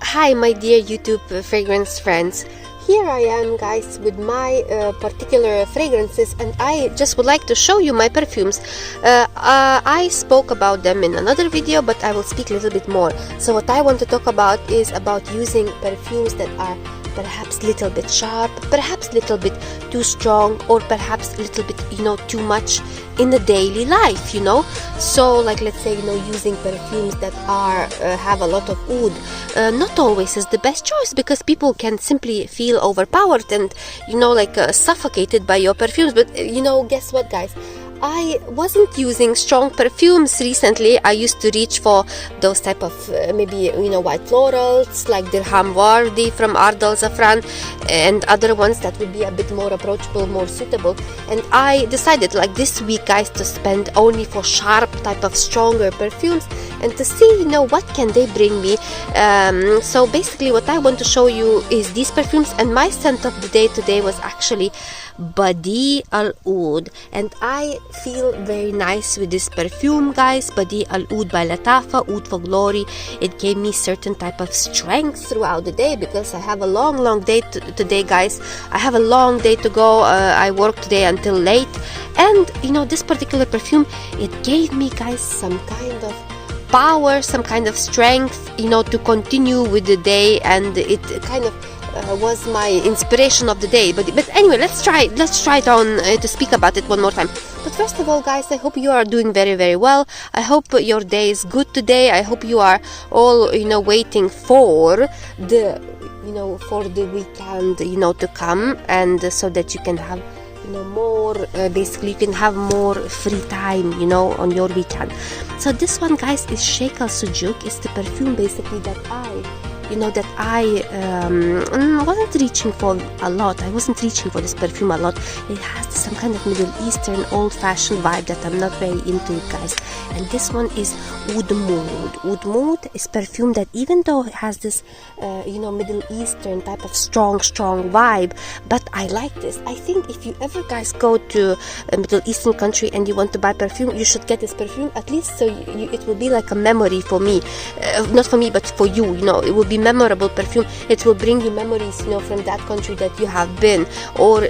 Hi my dear YouTube fragrance friends. Here I am guys with my particular fragrances, and I just would like to show you my perfumes. I spoke about them in another video, but I will speak a little bit more. So what I want to talk about is about using perfumes that are perhaps a little bit sharp, perhaps a little bit too strong, or perhaps a little bit, too much in the daily life, So like, let's say, using perfumes that are have a lot of oud, not always is the best choice, because people can simply feel overpowered and, suffocated by your perfumes. But, guess what, guys? I wasn't using strong perfumes recently. I used to reach for those type of maybe white florals like Dirham Wardi from Ardal Zafran, and other ones that would be a bit more approachable, more suitable. And I decided like this week, guys, to spend only for sharp type of stronger perfumes and to see what can they bring me. So basically what I want to show you is these perfumes, and my scent of the day today was actually Badi Al Oud, and I feel very nice with this perfume, guys. Badi Al Oud by Latafa, Oud for Glory. It gave me certain type of strength throughout the day, because I have a long day today, guys. I have a long day to go. I work today until late, and this particular perfume, it gave me, guys, some kind of power, some kind of strength, to continue with the day, and it kind of was my inspiration of the day. But anyway, let's try it on to speak about it one more time. But first of all, guys, I hope you are doing very well. I hope your day is good today. I hope you are all waiting for the for the weekend to come, and so that you can have more basically you can have more free time on your weekend. So this one, guys, is Sheikh Al Sujuk. It's the perfume basically that I wasn't reaching for a lot. I wasn't reaching for this perfume a lot. It has some kind of Middle Eastern old-fashioned vibe that I'm not very into, guys. And this one is Oud Mood. Oud Mood is perfume that, even though it has this Middle Eastern type of strong vibe, but I like this. I think if you ever, guys, go to a Middle Eastern country and you want to buy perfume, you should get this perfume, at least so it will be like a memory for me, not for me but for you. It will be memorable perfume. It will bring you memories from that country that you have been, or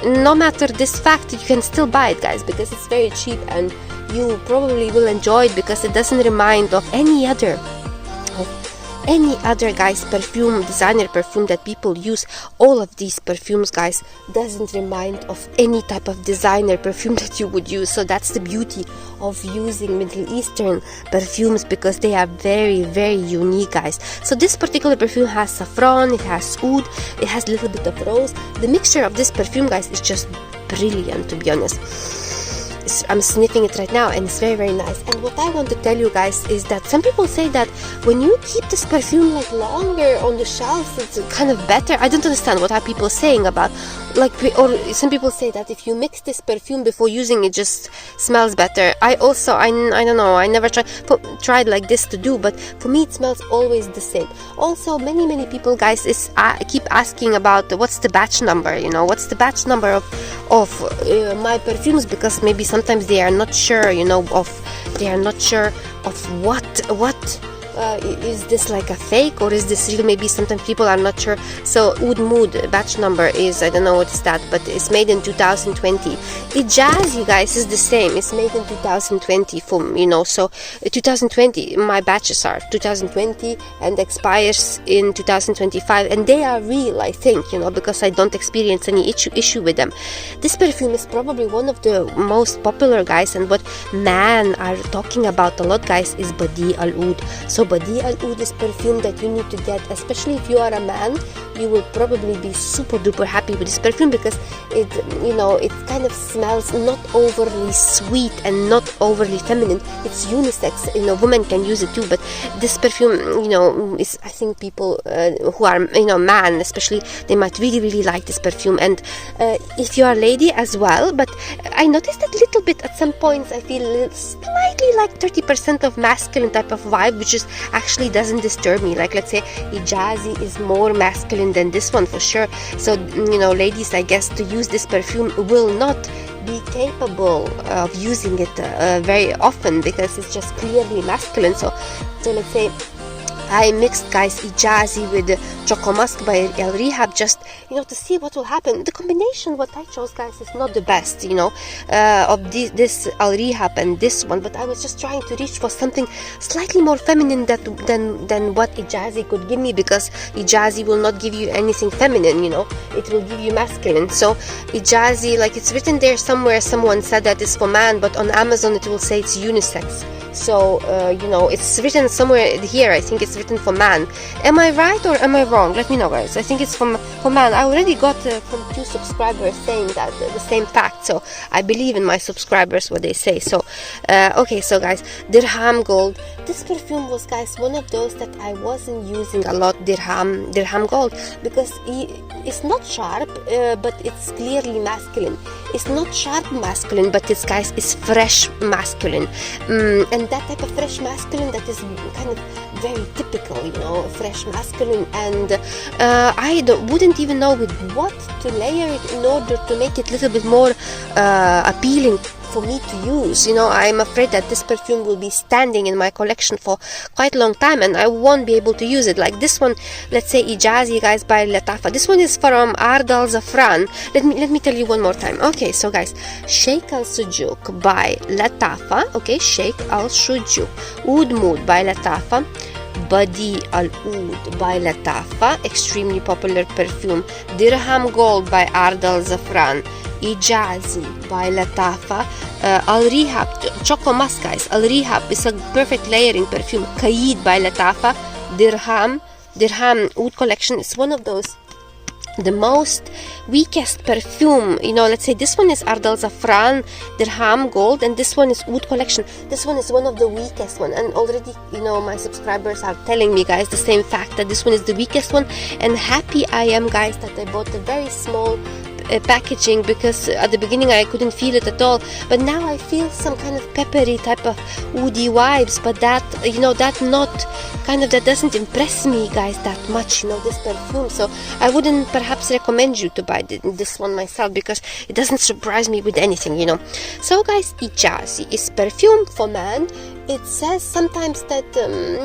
no matter this fact, you can still buy it, guys, because it's very cheap, and you probably will enjoy it because it doesn't remind of any other guys perfume, designer perfume that people use. All of these perfumes, guys, doesn't remind of any type of designer perfume that you would use. So that's the beauty of using Middle Eastern perfumes, because they are very unique, guys. So this particular perfume has saffron, it has oud, it has a little bit of rose. The mixture of this perfume, guys, is just brilliant, to be honest. I'm sniffing it right now, and it's very nice. And what I want to tell you, guys, is that some people say that when you keep this perfume like longer on the shelf, it's kind of better. I don't understand what are people saying about, or some people say that if you mix this perfume before using it, just smells better. I don't know, I never tried like this to do, but for me it smells always the same. Also, many people, guys, keep asking about what's the batch number, what's the batch number of my perfumes, because maybe sometimes they are not sure, of what is this like a fake, or is this real? Maybe sometimes people are not sure. So Oud Mood batch number is, I don't know what is that, but it's made in 2020. Ijaz, you guys, is the same. It's made in 2020 so 2020, my batches are 2020 and expires in 2025, and they are real, I think, because I don't experience any issue with them. This perfume is probably one of the most popular, guys, and what men are talking about a lot, guys, is Badi Al Oud. So Badi Al Oud is perfume that you need to get, especially if you are a man. You will probably be super duper happy with this perfume, because it kind of smells not overly sweet and not overly feminine. It's unisex, women can use it too, but this perfume, is, I think people who are, man especially, they might really like this perfume. And if you are a lady as well, but I noticed that little bit at some points I feel slightly like 30% of masculine type of vibe, which is actually doesn't disturb me. Like, let's say Hijazi is more masculine than this one for sure. So ladies, I guess, to use this perfume will not be capable of using it very often, because it's just clearly masculine. So let's say I mixed, guys, Ijazi with Choco Musk by El Rehab, just, to see what will happen. The combination what I chose, guys, is not the best, of this El Rehab and this one, but I was just trying to reach for something slightly more feminine than what Ijazi could give me, because Ijazi will not give you anything feminine, it will give you masculine. So Ijazi, like, it's written there somewhere, someone said that it's for man, but on Amazon it will say it's unisex. So, it's written somewhere here. I think it's written for man. Am I right or am I wrong? Let me know, guys. I think it's for man. I already got from 2 subscribers saying that the same fact. So, I believe in my subscribers, what they say. So, okay. So, guys, Dirham Gold. This perfume was, guys, one of those that I wasn't using a lot, Dirham Gold, because it's not sharp, but it's clearly masculine. It's not sharp masculine, but it's fresh masculine. And that type of fresh masculine, that is kind of very typical, fresh masculine. And I wouldn't even know with what to layer it in order to make it a little bit more appealing for me to use. I'm afraid that this perfume will be standing in my collection for quite a long time and I won't be able to use it. Like this one, let's say Ijazi, guys, by Latafa. This one is from Ard Al Zafran. Let me tell you one more time. Okay, so guys, Sheikh Al Sujuk by Latafa. Okay, Sheikh Al Sujuk. Oud Mood by Latafa. Badi Al Oud by Latafa, extremely popular perfume. Dirham Gold by Ard Al Zafran. Ijazi by Latafa. Al Rehab, Choco Musk, guys. Al Rehab is a perfect layering perfume. Kaid by Latafa. Dirham Oud collection is one of those, the most weakest perfume. Let's say this one is Ard Al Zafran, Dirham Gold, and this one is Oud collection. This one is one of the weakest one, and already my subscribers are telling me, guys, the same fact, that this one is the weakest one. And happy I am, guys, that I bought a very small packaging, because at the beginning I couldn't feel it at all, but now I feel some kind of peppery type of woody vibes, but that that doesn't impress me, guys, that much, this perfume. So I wouldn't perhaps recommend you to buy this one myself, because it doesn't surprise me with anything, So, guys, Ijazi is perfume for man. It says sometimes that,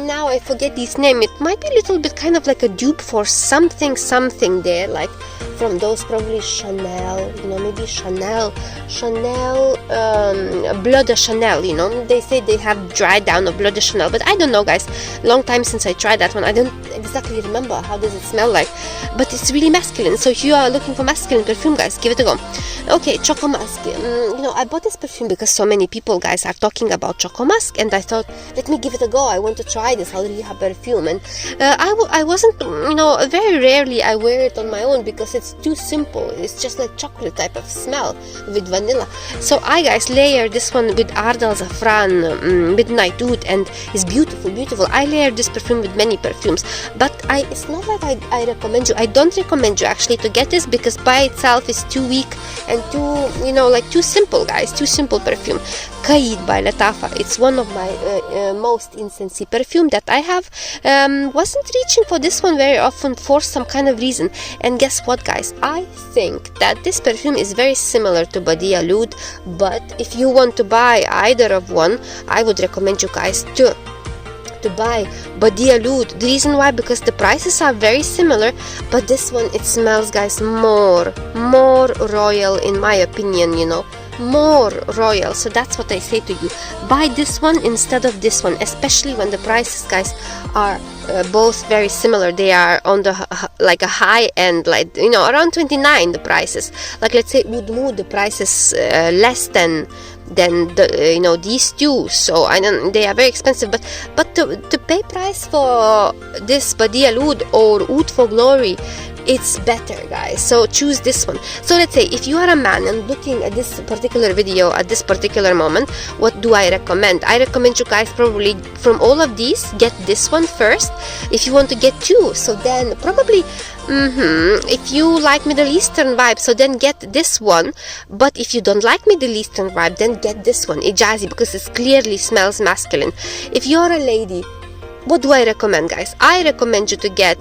now I forget his name, it might be a little bit kind of like a dupe for something there, like from those probably Chanel, maybe Chanel, Bleu de Chanel, they say they have dry down of Bleu de Chanel, but I don't know, guys, long time since I tried that one. I don't exactly remember how does it smell like, but it's really masculine. So if you are looking for masculine perfume, guys, give it a go. Okay, Choco Musk. I bought this perfume because so many people, guys, are talking about Choco Musk, and I thought, let me give it a go. I want to try this Al Rehab perfume, and I wasn't, very rarely I wear it on my own because it's too simple. It's just like chocolate type of smell with vanilla. So I, guys, layer this one with Ard Al Zafran Midnight Oud, and it's beautiful. I layer this perfume with many perfumes, but it's not like I recommend you. I don't recommend you actually to get this, because by itself is too weak and too simple, guys. Too simple perfume. Kaid by Latafa. It's one of my most incensey perfume that I have. Wasn't reaching for this one very often for some kind of reason. And guess what, guys? I think that this perfume is very similar to Badi Al Oud, but if you want to buy either of one, I would recommend you guys to buy Badi Al Oud. The reason why, because the prices are very similar, but this one, it smells, guys, more royal, in my opinion, more royal. So that's what I say to you, buy this one instead of this one, especially when the prices, guys, are both very similar. They are on the like a high end, like around 29 the prices. Like, let's say Oud Mood, the price is less than the, these two. So they are very expensive, but to pay price for this Badi Al Oud or Oud for Glory, it's better, guys. So choose this one. So let's say if you are a man and looking at this particular video at this particular moment, what do I recommend? I recommend you guys probably from all of these, get this one first if you want to get two. So then probably if you like Middle Eastern vibe, so then get this one. But if you don't like Middle Eastern vibe, then get this one, Ijazi, because it clearly smells masculine. If you're a lady what do I recommend, guys? I recommend you to get,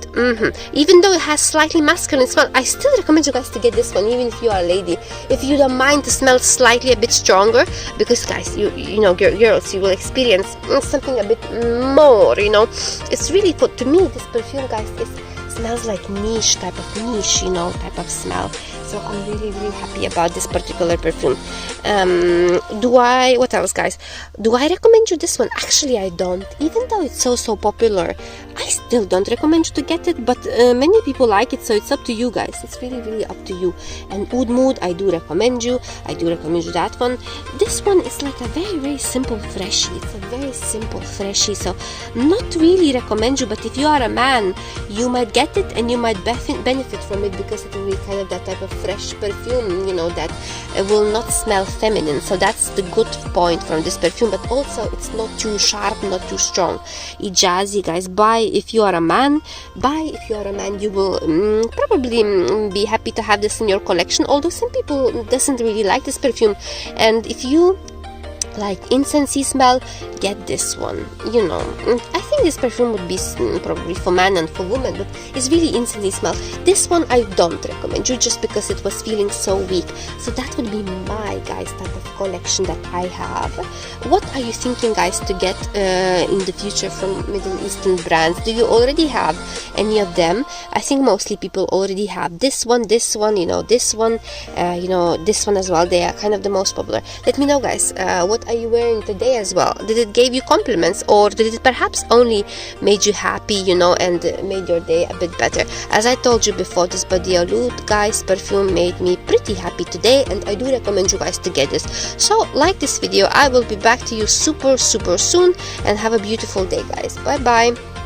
even though it has slightly masculine smell, I still recommend you guys to get this one, even if you are a lady. If you don't mind to smell slightly a bit stronger, because guys, you know, girls, you will experience something a bit more, you know. It's really, to me, this perfume, guys, smells like niche, type of smell. So I'm really happy about this particular perfume. What else, guys? Do I recommend you this one? Actually, I don't. Even though it's so popular, I still don't recommend you to get it, but many people like it, so it's up to you guys. It's really up to you. And Oud Mood, I do recommend you. I do recommend you that one. This one is like a very simple freshie. It's a very simple freshie, so not really recommend you, but if you are a man, you might get it and you might benefit from it, because it will be kind of that type of fresh perfume, you know, that will not smell feminine. So that's the good point from this perfume, but also it's not too sharp, not too strong. It's jazzy, guys. Buy if you are a man. You will probably be happy to have this in your collection, although some people doesn't really like this perfume. And if you like incensey smell, get this one. You know, I think this perfume would be probably for man and for women, but it's really incensey smell. This one I don't recommend you, just because it was feeling so weak. So that would be my, guys, type of collection that I have. What are you thinking, guys, to get in the future from Middle Eastern brands? Do you already have any of them? I think mostly people already have this one, you know, this one, you know, this one as well. They are kind of the most popular. Let me know, guys, what are you wearing today as well? Did it give you compliments, or did it perhaps only made you happy, you know, and made your day a bit better? As I told you before, this Body Oud, guys, perfume made me pretty happy today, and I do recommend you guys to get this. So like this video, I will be back to you super soon, and have a beautiful day, guys. Bye bye.